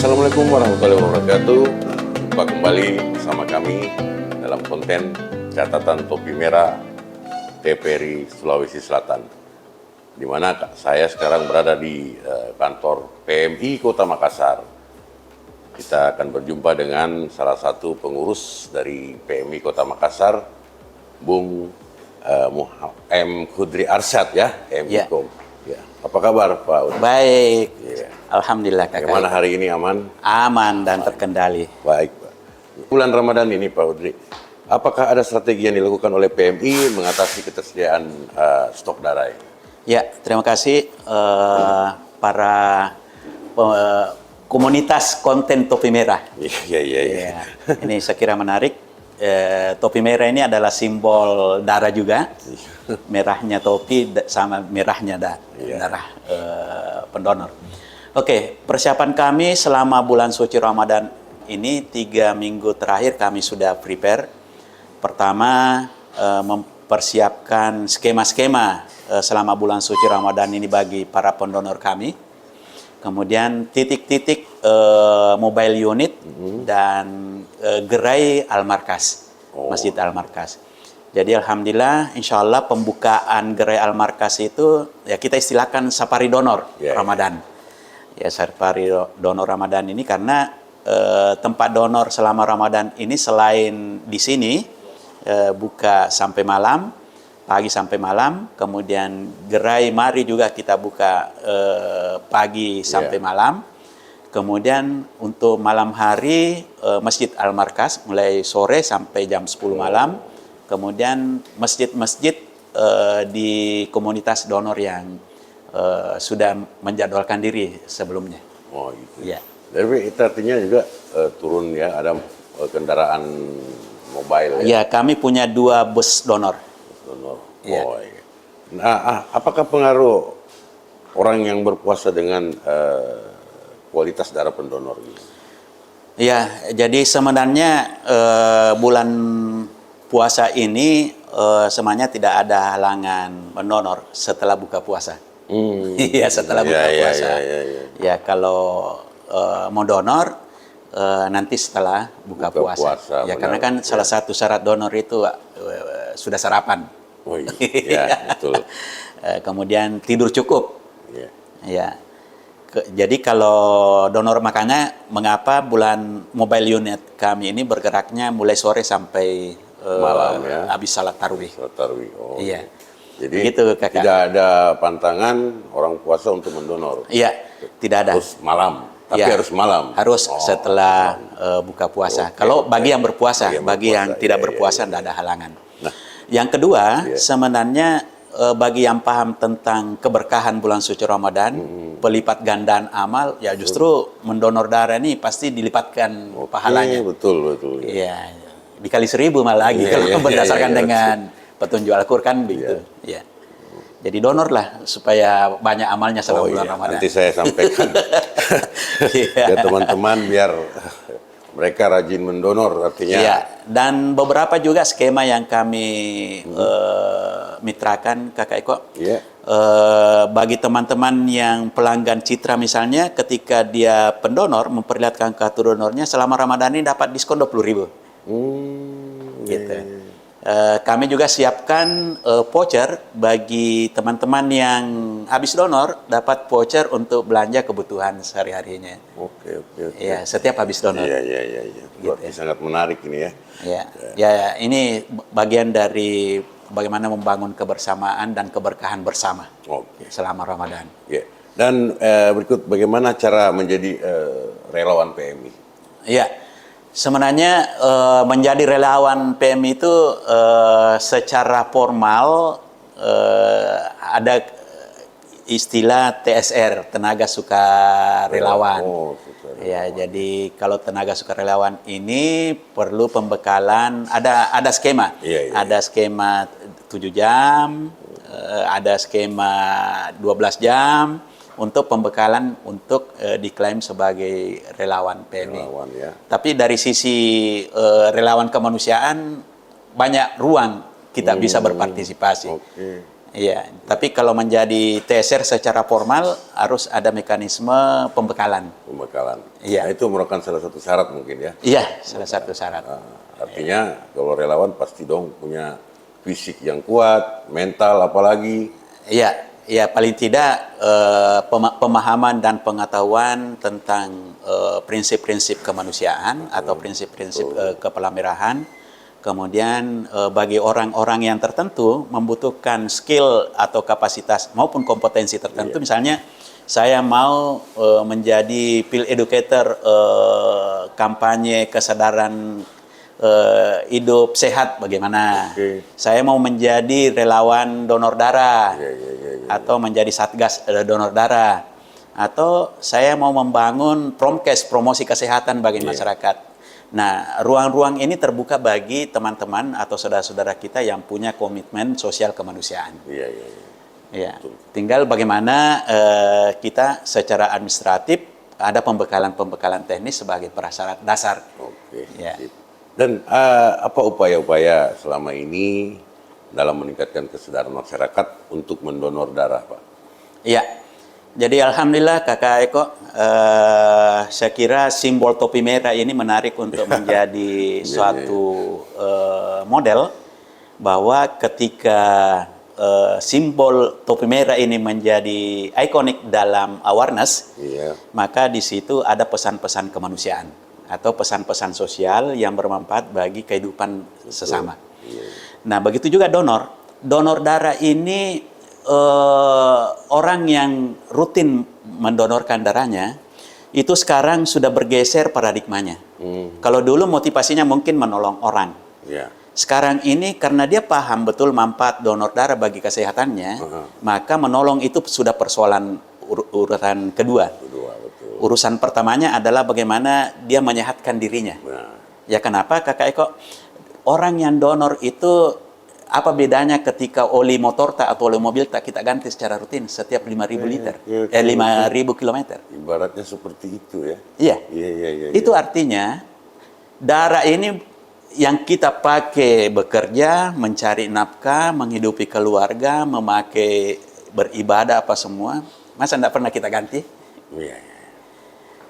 Assalamualaikum warahmatullahi wabarakatuh. Jumpa kembali bersama kami dalam konten catatan topi merah TPRI Sulawesi Selatan, di mana saya sekarang berada di kantor PMI Kota Makassar. Kita akan berjumpa dengan salah satu pengurus dari PMI Kota Makassar, Bung M. Khudri Arsyad, ya, MIKOM. Ya. Apa kabar, Pak? Baik, Ya. alhamdulillah kakak. Bagaimana hari ini, aman? Aman dan terkendali. Baik, Pak. Bulan Ramadan ini, Pak Khudri, apakah ada strategi yang dilakukan oleh PMI mengatasi ketersediaan stok darah? Ya, terima kasih para komunitas konten topi merah. Iya. Ya, ini saya kira menarik. Topi merah ini adalah simbol darah juga. Merahnya topi sama merahnya darah pendonor. Oke, persiapan kami selama bulan suci Ramadan ini 3 minggu terakhir kami sudah prepare. Pertama, mempersiapkan skema-skema selama bulan suci Ramadan ini bagi para pendonor kami. Kemudian titik-titik mobile unit dan gerai Al-Markas, Masjid Al-Markas. Jadi alhamdulillah, insya Allah pembukaan gerai Al-Markas itu ya kita istilahkan safari donor Ramadan. Ya, safari donor Ramadan ini karena tempat donor selama Ramadan ini selain di sini buka sampai malam, pagi sampai malam, kemudian gerai mari juga kita buka pagi sampai malam. Kemudian untuk malam hari Masjid Al-Markas mulai sore sampai jam 10 malam. Kemudian masjid-masjid di komunitas donor yang sudah menjadwalkan diri sebelumnya. Oh, gitu. Ya. Tapi itu artinya juga turun ya, ada kendaraan mobile. Ya, kami punya 2 bus donor. Ya. Oh, iya. Nah, apakah pengaruh orang yang berpuasa dengan kualitas darah pendonor ini? Ya, jadi sebenarnya bulan puasa ini sebenarnya tidak ada halangan mendonor setelah buka puasa. Iya, setelah buka puasa. Ya, kalau mau donor nanti setelah buka puasa. Ya, karena kan salah satu syarat donor itu sudah sarapan. Oh iya, betul. Kemudian tidur cukup. Ya. Jadi kalau donor, makanya mengapa bulan mobile unit kami ini bergeraknya mulai sore sampai malam ya. Habis salat tarawih. Oh, iya. Jadi begitu, Kakak. Tidak ada pantangan orang puasa untuk mendonor. Iya, tidak ada. Harus malam. Tapi ya, harus malam. Harus setelah buka puasa. Kalau bagi yang berpuasa, bagi yang tidak berpuasa tidak ada halangan. Nah, yang kedua, sebenarnya bagi yang paham tentang keberkahan bulan suci Ramadan, pelipat gandaan amal, ya justru mendonor darah ini pasti dilipatkan pahalanya. Betul. Iya, dikali 1000 malah lagi kalau berdasarkan dengan petunjuk Al-Qur'an begitu. Ya. Jadi donor lah supaya banyak amalnya selama bulan Ramadan. Nanti saya sampaikan ke teman-teman biar mereka rajin mendonor, artinya. Iya, dan beberapa juga skema yang kami mitrakan, Kakak Eko. Iya. Bagi teman-teman yang pelanggan Citra misalnya, ketika dia pendonor, memperlihatkan kartu donornya, selama Ramadan ini dapat diskon 20.000. Gitu. Kami juga siapkan voucher bagi teman-teman yang habis donor, dapat voucher untuk belanja kebutuhan sehari-harinya. Oke. Ya, setiap habis donor. Iya. Berarti sangat menarik ini ya. Ya, ini bagian dari bagaimana membangun kebersamaan dan keberkahan bersama selama Ramadan. Ya. Dan berikut bagaimana cara menjadi relawan PMI? Ya. Sebenarnya menjadi relawan PMI itu secara formal ada istilah TSR, tenaga sukarelawan. Ya, jadi kalau tenaga sukarelawan ini perlu pembekalan, ada skema. Ada skema 7 jam, ada skema 12 jam. Untuk pembekalan untuk diklaim sebagai relawan PMI. Tapi dari sisi relawan kemanusiaan banyak ruang kita bisa berpartisipasi. Iya, tapi kalau menjadi TSR secara formal harus ada mekanisme pembekalan. Iya. Nah, itu merupakan salah satu syarat mungkin ya. Iya, salah satu syarat. Artinya kalau relawan pasti dong punya fisik yang kuat, mental apalagi. Iya, ya paling tidak pemahaman dan pengetahuan tentang prinsip-prinsip kemanusiaan atau prinsip-prinsip kepelamirahan. Kemudian bagi orang-orang yang tertentu membutuhkan skill atau kapasitas maupun kompetensi tertentu, misalnya saya mau menjadi field educator kampanye kesadaran hidup sehat bagaimana. Saya mau menjadi relawan donor darah atau menjadi satgas donor darah, atau saya mau membangun promkes promosi kesehatan bagi masyarakat. Nah, ruang-ruang ini terbuka bagi teman-teman atau saudara-saudara kita yang punya komitmen sosial kemanusiaan. Ya, tinggal bagaimana kita secara administratif ada pembekalan-pembekalan teknis sebagai prasyarat dasar. Ya. Dan apa upaya-upaya selama ini dalam meningkatkan kesadaran masyarakat untuk mendonor darah, Pak? Iya. Jadi alhamdulillah Kakak Eko, saya kira simbol topi merah ini menarik untuk menjadi suatu model bahwa ketika simbol topi merah ini menjadi ikonik dalam awareness, maka di situ ada pesan-pesan kemanusiaan atau pesan-pesan sosial yang bermanfaat bagi kehidupan sesama. Nah, begitu juga donor. Donor darah ini orang yang rutin mendonorkan darahnya itu sekarang sudah bergeser paradigmanya. Kalau dulu motivasinya mungkin menolong orang. Sekarang ini karena dia paham betul manfaat donor darah bagi kesehatannya, maka menolong itu sudah persoalan urutan kedua. Urusan pertamanya adalah bagaimana dia menyehatkan dirinya. Ya kenapa Kakak Eko? Orang yang donor itu apa bedanya ketika oli motor tak atau oli mobil tak kita ganti secara rutin setiap 5.000 liter, 5.000 kilometer. Ibaratnya seperti itu ya. Iya. Itu artinya darah ini yang kita pakai bekerja, mencari nafkah, menghidupi keluarga, memakai beribadah apa semua, masa tidak pernah kita ganti?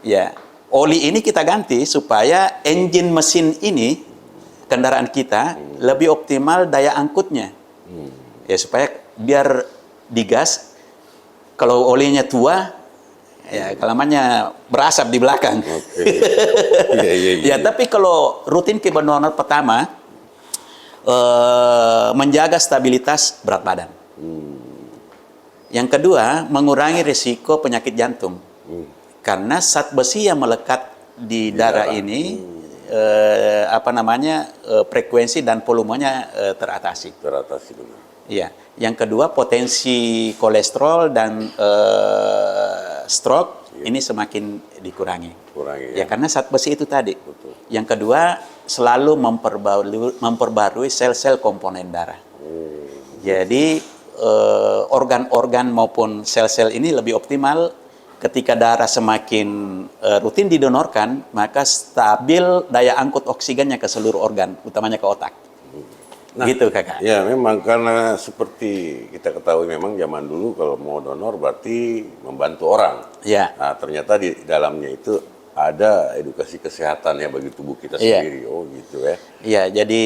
Ya, oli ini kita ganti supaya engine mesin ini kendaraan kita lebih optimal daya angkutnya. Ya supaya biar digas kalau olinya tua ya kelamannya berasap di belakang. Ya, tapi kalau rutin ke donor pertama menjaga stabilitas berat badan. Yang kedua, mengurangi risiko penyakit jantung. Karena zat besi yang melekat di darah ini frekuensi dan volumenya teratasi. Benar. Iya. Yang kedua, potensi kolesterol dan stroke ini semakin dikurangi. Ya karena zat besi itu tadi. Yang kedua, selalu memperbarui sel-sel komponen darah. Jadi organ-organ maupun sel-sel ini lebih optimal. Ketika darah semakin rutin didonorkan, maka stabil daya angkut oksigennya ke seluruh organ, utamanya ke otak. Nah, gitu Kakak. Ya memang karena seperti kita ketahui memang zaman dulu kalau mau donor berarti membantu orang. Ya. Nah ternyata di dalamnya itu ada edukasi kesehatan ya bagi tubuh kita sendiri. Oh gitu ya. Iya, jadi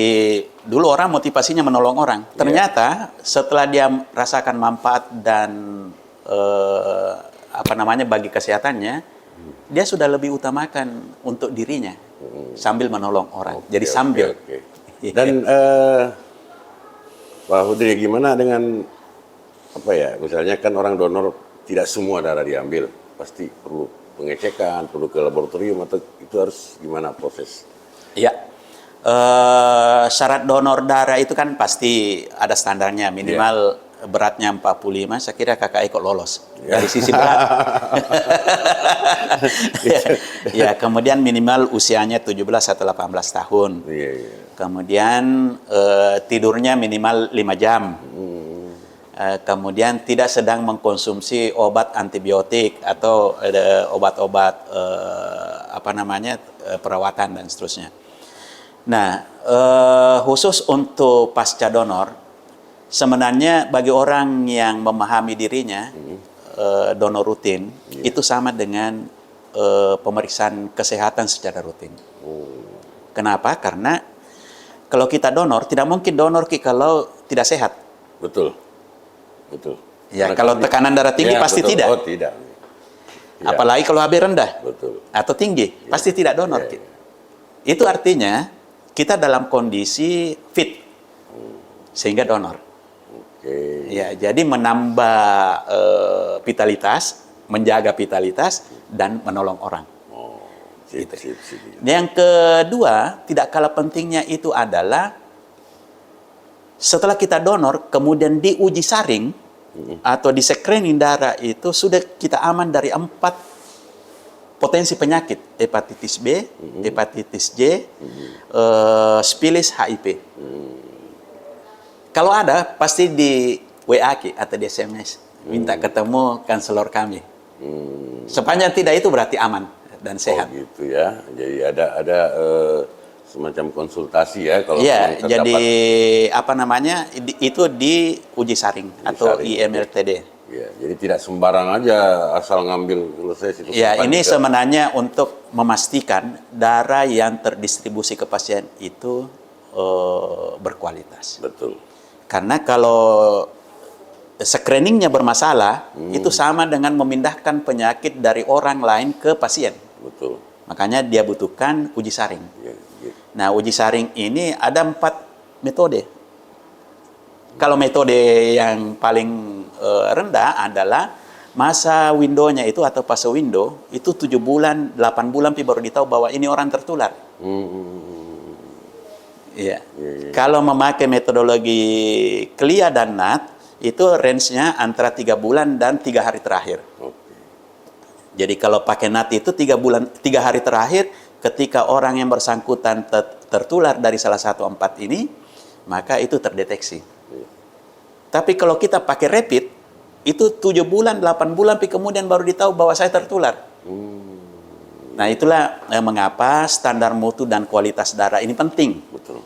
dulu orang motivasinya menolong orang. Ternyata setelah dia merasakan manfaat dan bagi kesehatannya, dia sudah lebih utamakan untuk dirinya sambil menolong orang. Jadi sambil. Dan Pak Hudri, gimana dengan misalnya kan orang donor tidak semua darah diambil, pasti perlu pengecekan, perlu ke laboratorium atau itu harus gimana proses? Iya. Syarat donor darah itu kan pasti ada standarnya, minimal beratnya 45, saya kira Kakak Eko lolos dari sisi berat. Ya, kemudian minimal usianya 17 atau 18 tahun. Kemudian tidurnya minimal 5 jam. Kemudian tidak sedang mengkonsumsi obat antibiotik atau obat-obat perawatan dan seterusnya. Nah, khusus untuk pasca donor, sebenarnya bagi orang yang memahami dirinya, donor rutin itu sama dengan pemeriksaan kesehatan secara rutin. Kenapa? Karena kalau kita donor, tidak mungkin donor kalau tidak sehat. Betul. Betul. Ya, Karena kalau tekanan darah tinggi ya, pasti betul. tidak. Oh, tidak. Ya, Apalagi kalau HB rendah betul. atau tinggi, pasti tidak donor. Ya, ya. Itu artinya kita dalam kondisi fit, sehingga donor. Oke. Ya, jadi menambah vitalitas, menjaga vitalitas, dan menolong orang. Oh, sip, Gitu. sip, sip. Yang kedua, tidak kalah pentingnya itu adalah setelah kita donor, kemudian diuji saring atau di screening darah itu sudah kita aman dari 4 potensi penyakit: hepatitis B, hepatitis J, spilis, HIV. Kalau ada, pasti di WA atau di SMS minta ketemu konselor kami. Sepanjang tidak itu berarti aman dan sehat. Oh, gitu ya. Jadi ada semacam konsultasi ya kalau Iya, memang jadi terdapat. apa namanya? Itu di uji saring atau saring, IMLTD. Ya, jadi tidak sembarang aja asal ngambil selesai situ. Ya, simpan ini ke- sebenarnya untuk memastikan darah yang terdistribusi ke pasien itu berkualitas. Betul. Karena kalau screeningnya bermasalah, itu sama dengan memindahkan penyakit dari orang lain ke pasien. Betul. Makanya dia butuhkan uji saring. Ya, ya. Nah, uji saring ini ada 4 metode. Kalau metode yang paling rendah adalah masa window-nya itu atau fase window itu 7 bulan, 8 bulan baru ditahu bahwa ini orang tertular. Iya. Kalau memakai metodologi CLIA dan NAT itu range-nya antara 3 bulan dan 3 hari terakhir. Oke. Jadi kalau pakai NAT itu 3 bulan, 3 hari terakhir ketika orang yang bersangkutan tertular dari salah satu 4 ini, maka itu terdeteksi. Tapi kalau kita pakai rapid, itu 7 bulan, 8 bulan, kemudian baru ditahu bahwa saya tertular. Nah, itulah mengapa standar mutu dan kualitas darah ini penting. Betul.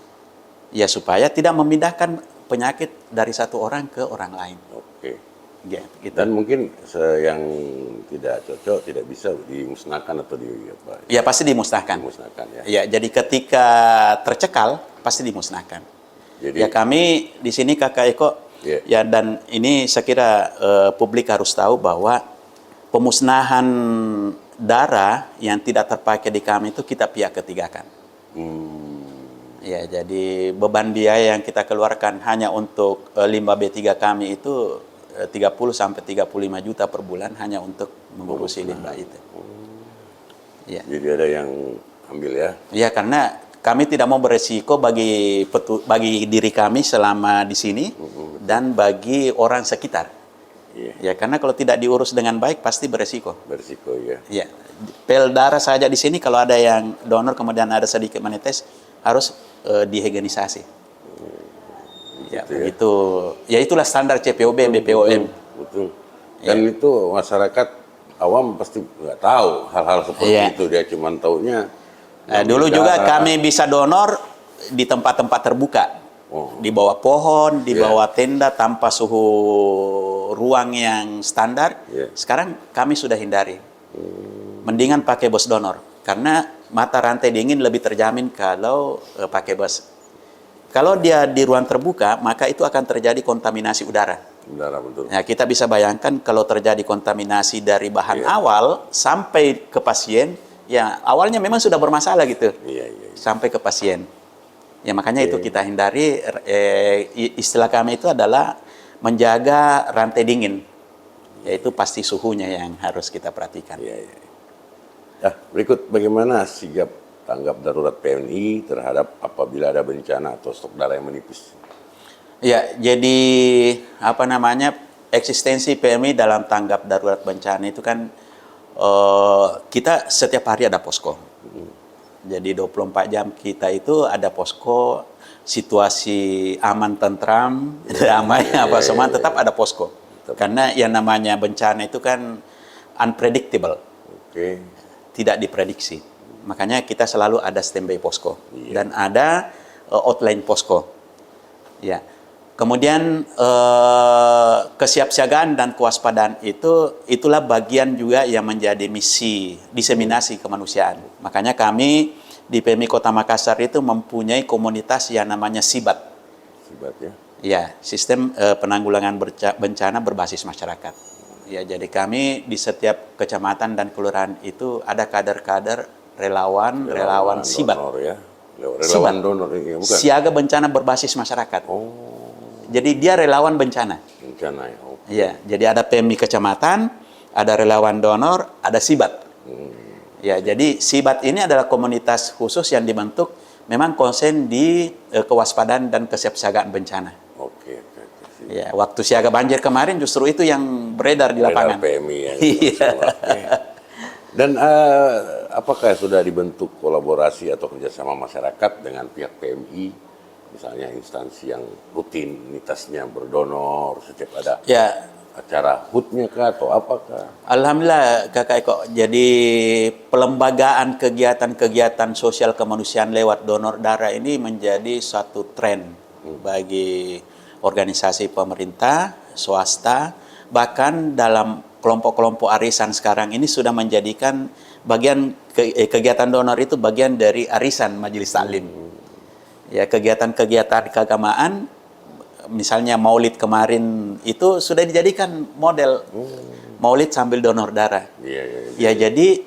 Ya, supaya tidak memindahkan penyakit dari satu orang ke orang lain. Oke. Ya, gitu. Dan mungkin yang tidak cocok tidak bisa dimusnahkan atau apa? Ya, pasti dimusnahkan. Dimusnahkan ya. Ya, jadi ketika tercekal, pasti dimusnahkan. Jadi Ya, kami di sini Kakak Eko, Ya. ya, dan ini saya kira publik harus tahu bahwa pemusnahan darah yang tidak terpakai di kami itu kita pihak ketigakan. Ya, jadi beban biaya yang kita keluarkan hanya untuk limbah B3 kami itu 30 sampai 35 juta per bulan hanya untuk mengurusi limbah itu. Ya. Jadi ada yang ambil ya. Ya, karena kami tidak mau beresiko bagi diri kami selama di sini dan bagi orang sekitar. Iya. Ya, karena kalau tidak diurus dengan baik pasti beresiko. Berisiko ya. Ya, pel darah saja di sini kalau ada yang donor kemudian ada sedikit menetes harus dihigienisasi. Ya, Gitu ya. begitu. Ya, itulah standar CPOB, BPOM. Betul. Dan itu masyarakat awam pasti nggak tahu hal-hal seperti Iya. itu. Dia cuma taunya. Dulu juga darah. kami bisa donor di tempat-tempat terbuka. Oh. Di bawah pohon, di Iya. bawah tenda tanpa suhu ruang yang standar. Iya. Sekarang kami sudah hindari. Mendingan pakai bus donor karena mata rantai dingin lebih terjamin kalau pakai bus. Kalau dia di ruang terbuka, maka itu akan terjadi kontaminasi udara. Darah betul. Nah, kita bisa bayangkan kalau terjadi kontaminasi dari bahan Iya. awal sampai ke pasien, ya awalnya memang sudah bermasalah gitu. Iya, iya. Sampai ke pasien. Ya, makanya itu kita hindari, istilah kami itu adalah menjaga rantai dingin. Yaitu pasti suhunya yang harus kita perhatikan. Iya, iya. Nah, berikut bagaimana sigap tanggap darurat PMI terhadap apabila ada bencana atau stok darah yang menipis? Ya, jadi apa namanya, eksistensi PMI dalam tanggap darurat bencana itu kan kita setiap hari ada posko. Jadi 24 jam kita itu ada posko, situasi aman tentram, damai apa semua tetap ada posko. Karena yang namanya bencana itu kan unpredictable, Oke. tidak diprediksi. Makanya kita selalu ada standby posko dan ada outline posko. Ya. Kemudian kesiapsiagaan dan kewaspadaan itulah bagian juga yang menjadi misi diseminasi kemanusiaan. Makanya kami di PMI Kota Makassar itu mempunyai komunitas yang namanya SIBAT. SIBAT ya? Ya, sistem penanggulangan bencana berbasis masyarakat. Ya, jadi kami di setiap kecamatan dan kelurahan itu ada kader-kader relawan SIBAT. Donor ya. Relawan SIBAT. donor ya, bukan? Siaga bencana berbasis masyarakat. Oh, Jadi dia relawan bencana. bencana ya. Oh. Ya, jadi ada PMI kecamatan, ada relawan donor, ada SIBAT. Ya, jadi SIBAT ini adalah komunitas khusus yang dibentuk memang konsen di kewaspadaan dan kesiapsiagaan bencana. Oke. Ya, waktu siaga banjir kemarin justru itu yang beredar di lapangan. PMI ya. Iya. Oke. Dan apakah sudah dibentuk kolaborasi atau kerjasama masyarakat dengan pihak PMI, misalnya instansi yang rutinitasnya berdonor setiap ada Ya, acara HUT-nya kah atau apakah? alhamdulillah Kakak Eko. Jadi pelembagaan kegiatan-kegiatan sosial kemanusiaan lewat donor darah ini menjadi suatu tren bagi organisasi pemerintah, swasta, bahkan dalam kelompok-kelompok arisan sekarang ini sudah menjadikan bagian kegiatan donor itu bagian dari arisan majelis taklim. Ya, kegiatan-kegiatan keagamaan, misalnya Maulid kemarin itu sudah dijadikan model Maulid sambil donor darah. Iya. Ya, jadi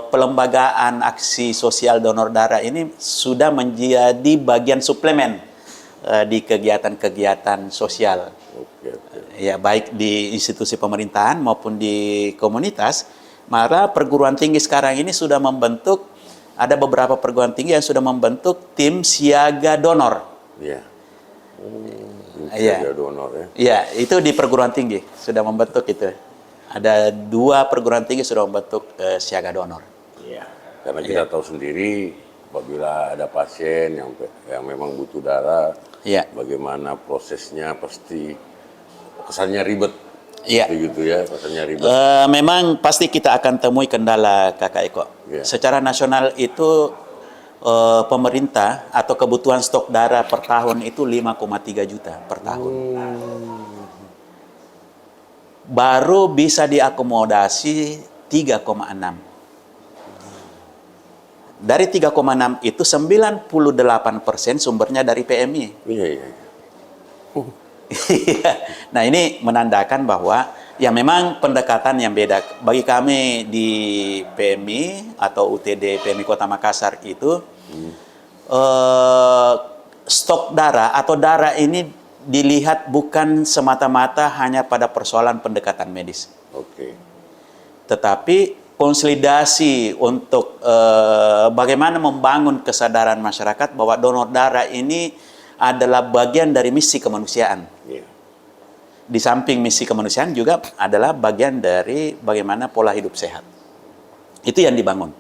pelembagaan aksi sosial donor darah ini sudah menjadi bagian suplemen di kegiatan-kegiatan sosial. Oke. Ya, baik di institusi pemerintahan maupun di komunitas. Malah perguruan tinggi sekarang ini sudah membentuk, ada beberapa perguruan tinggi yang sudah membentuk tim siaga donor. Iya. Iya. Siaga donor ya. Ya, itu di perguruan tinggi sudah membentuk itu. Ada 2 perguruan tinggi sudah membentuk siaga donor. Iya. Karena kita tahu sendiri apabila ada pasien yang memang butuh darah, Iya. bagaimana prosesnya pasti kesannya ribet. Iya. Gitu ya, kesannya ribet. Memang pasti kita akan temui kendala Kakak Eko. Iya. Secara nasional itu pemerintah atau kebutuhan stok darah per tahun itu 5,3 juta per tahun. Baru bisa diakomodasi 3,6. Dari 3,6 itu 98% sumbernya dari PMI. Iya. Nah, ini menandakan bahwa ya memang pendekatan yang beda. Bagi kami di PMI atau UTD PMI Kota Makassar itu stok darah atau darah ini dilihat bukan semata-mata hanya pada persoalan pendekatan medis. Oke. Tetapi konsolidasi untuk bagaimana membangun kesadaran masyarakat bahwa donor darah ini adalah bagian dari misi kemanusiaan. Iya. Di samping misi kemanusiaan juga adalah bagian dari bagaimana pola hidup sehat. Itu yang dibangun.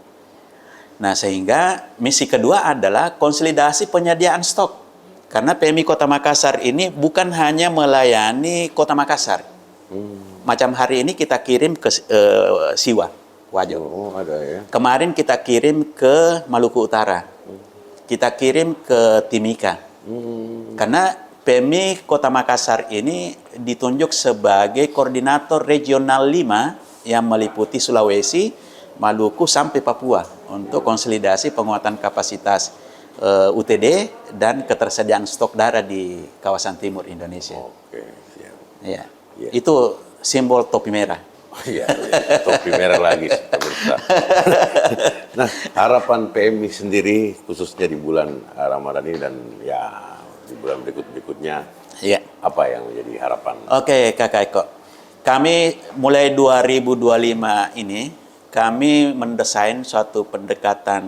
Nah, sehingga misi kedua adalah konsolidasi penyediaan stok. Karena PMI Kota Makassar ini bukan hanya melayani Kota Makassar. Macam hari ini kita kirim ke Siwa, Wajo. Oh, ada ya. Kemarin kita kirim ke Maluku Utara. Kita kirim ke Timika. Karena PMI Kota Makassar ini ditunjuk sebagai koordinator regional 5 yang meliputi Sulawesi, Maluku sampai Papua untuk konsolidasi penguatan kapasitas UTD dan ketersediaan stok darah di kawasan timur Indonesia. Oke, siap. Ya. Ya. Itu simbol topi merah. Oh, iya. Topi merah lagi pemirsa. Nah, harapan PMI sendiri khususnya di bulan Ramadan ini dan ya di bulan berikutnya Ya. apa yang menjadi harapan? Oke, Kakak Eko. Kami mulai 2025 ini kami mendesain suatu pendekatan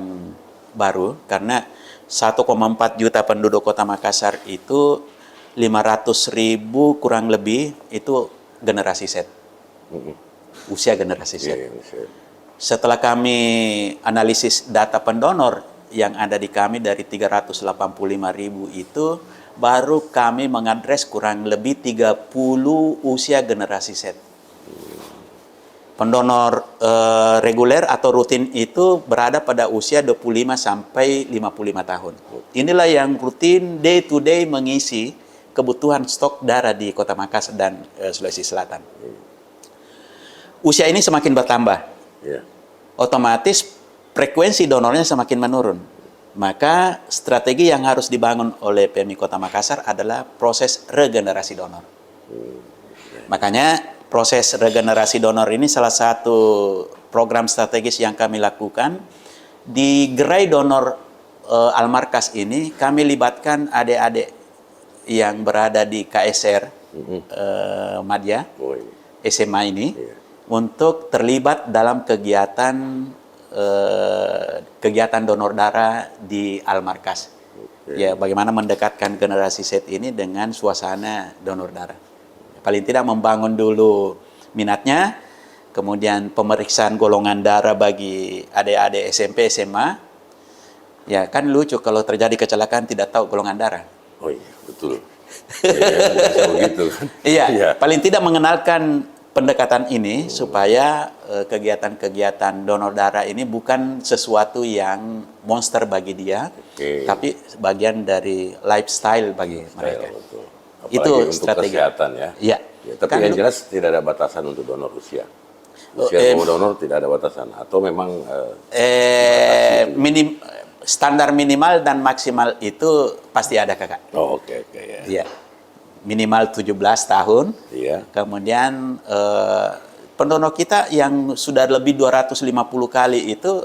baru karena 1,4 juta penduduk Kota Makassar itu 500.000 kurang lebih itu generasi Z. Usia generasi Z. Iya, Setelah kami analisis data pendonor yang ada di kami dari 385.000 itu, baru kami mengadres kurang lebih 30 usia generasi Z. Pendonor reguler atau rutin itu berada pada usia 25 sampai 55 tahun. Inilah yang rutin day to day mengisi kebutuhan stok darah di Kota Makassar dan Sulawesi Selatan. Usia ini semakin bertambah, Ya. otomatis frekuensi donornya semakin menurun. Maka strategi yang harus dibangun oleh PMI Kota Makassar adalah proses regenerasi donor. Makanya proses regenerasi donor ini salah satu program strategis yang kami lakukan. Di gerai donor Almarkas ini kami libatkan adik-adik yang berada di KSR Madya, Oh, iya. SMA ini, Iya. untuk terlibat dalam kegiatan kegiatan donor darah di Almarkas. Ya, bagaimana mendekatkan generasi Z ini dengan suasana donor darah. Paling tidak membangun dulu minatnya, kemudian pemeriksaan golongan darah bagi adik-adik SMP, SMA. Ya, kan lucu kalau terjadi kecelakaan tidak tahu golongan darah. Oh iya, betul. Iya, bisa begitu kan. Iya, Iya. paling tidak mengenalkan pendekatan ini supaya kegiatan-kegiatan donor darah ini bukan sesuatu yang monster bagi dia, Oke. tapi bagian dari lifestyle bagi mereka. Betul. Itu Apalagi untuk strategi. kesehatan ya. Iya. Ya, tapi Kan yang lu- jelas tidak ada batasan untuk donor usia. Oh, Usia mau donor tidak ada batasan atau memang standar minimal dan maksimal itu pasti ada, Kakak. oh oke ya. Iya. Minimal 17 tahun. Iya. Kemudian pendonor kita yang sudah lebih 250 kali itu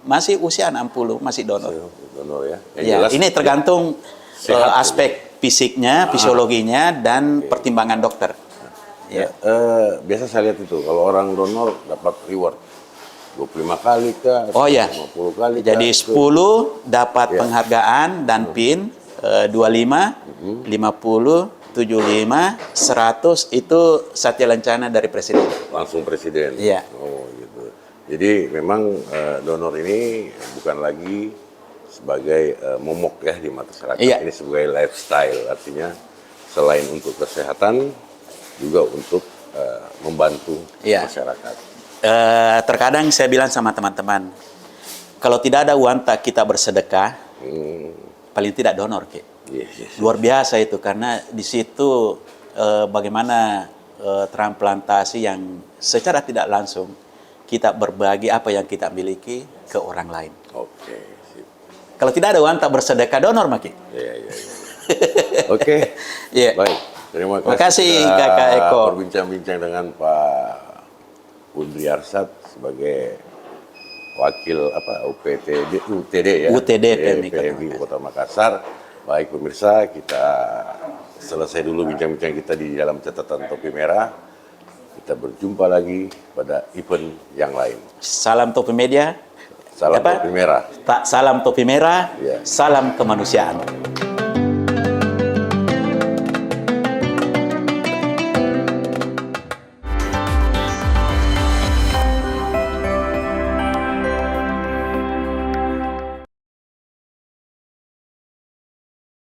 masih usia 60, masih donor. Donor ya. Yang Ya, jelas ini tergantung sehat, aspek fisiknya, fisiologinya, dan pertimbangan dokter. ya. Biasa saya lihat itu kalau orang donor dapat reward 25 kali kah, Oh ya, 50 kali kah, jadi itu. 10 dapat Ya. penghargaan dan PIN, 25, 50, 75, 100 itu satya lencana dari presiden. Langsung presiden. Iya. Oh gitu. Jadi memang donor ini bukan lagi sebagai momok ya di mata masyarakat. Iya. Ini sebagai lifestyle, artinya selain untuk kesehatan juga untuk membantu Iya. masyarakat. Terkadang saya bilang sama teman-teman, kalau tidak ada uang tak kita bersedekah, paling tidak donor, Ki. Yes. Luar biasa itu, karena di situ bagaimana transplantasi yang secara tidak langsung kita berbagi apa yang kita miliki ke orang lain. Oke. Sip. Kalau tidak ada uang tak bersedekah, donor, Maki. Iya. Oke. Iya. Baik. Terima kasih. Makasih, sudah Kakak Eko. Berbincang-bincang dengan Pak Undri Arsad sebagai wakil UTD ya. UTD PMI Kota PMI Kota Makassar. Baik pemirsa, kita selesai dulu bincang-bincang kita di dalam catatan topi merah. Kita berjumpa lagi pada event yang lain. Salam Topi Media. Salam Apa? topi merah. Salam Topi Merah. Iya. Salam kemanusiaan.